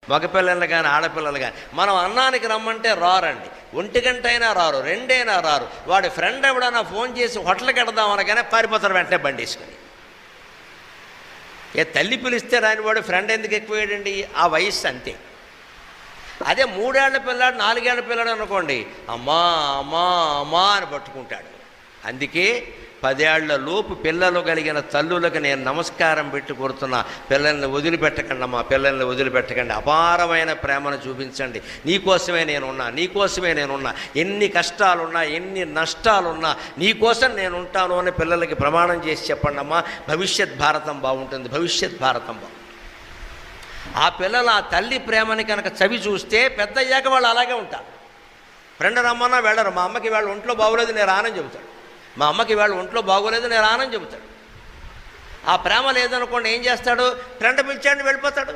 మగపిల్లలు కానీ ఆడపిల్లలు కానీ. మనం అన్నానికి రమ్మంటే రారండి, 1 గంట అయినా రారు, 2 అయినా రారు. వాడి ఫ్రెండ్ ఎవడన్నా ఫోన్ చేసి హోటల్కి వెడదాం అనగానే పారిపోతారు వెంటనే బండి వేసుకొని. తల్లి పిలిస్తే రాని వాడు ఫ్రెండ్ ఎందుకు ఎక్కువేయండి? ఆ వయస్సు అంతే. అదే 3 ఏళ్ల పిల్లాడు 4 ఏళ్ల పిల్లాడు అనుకోండి, అమ్మా అమ్మా అమ్మా అని పట్టుకుంటాడు. అందుకే 10 ఏళ్ల లోపు పిల్లలు కలిగిన తల్లులకు నేను నమస్కారం పెట్టి కోరుతున్నా, పిల్లల్ని వదిలిపెట్టకండి అమ్మా, పిల్లల్ని వదిలిపెట్టకండి. అపారమైన ప్రేమను చూపించండి. నీకోసమే నేనున్నా, నీకోసమే నేనున్నా, ఎన్ని కష్టాలున్నా ఎన్ని నష్టాలున్నా నీకోసం నేను ఉంటాను అని పిల్లలకి ప్రమాణం చేసి చెప్పండి అమ్మా. భవిష్యత్ భారతం బాగుంటుంది, భవిష్యత్ భారతం బాగుంటుంది. ఆ పిల్లలు ఆ తల్లి ప్రేమని కనుక చవి చూస్తే పెద్ద అయ్యాక వాళ్ళు అలాగే ఉంటారు. ఫ్రెండ్ రమ్మన్నా వెళ్ళరు. మా అమ్మకి వాళ్ళ ఒంట్లో బాగోలేదు నేను రానని చెబుతాడు. మా అమ్మకి వాళ్ళ ఒంట్లో బాగోలేదు నేను రానని చెబుతాడు. ఆ ప్రేమ లేదనుకోండి ఏం చేస్తాడు? ఫ్రెండ్ పిలిచాడని వెళ్ళిపోతాడు.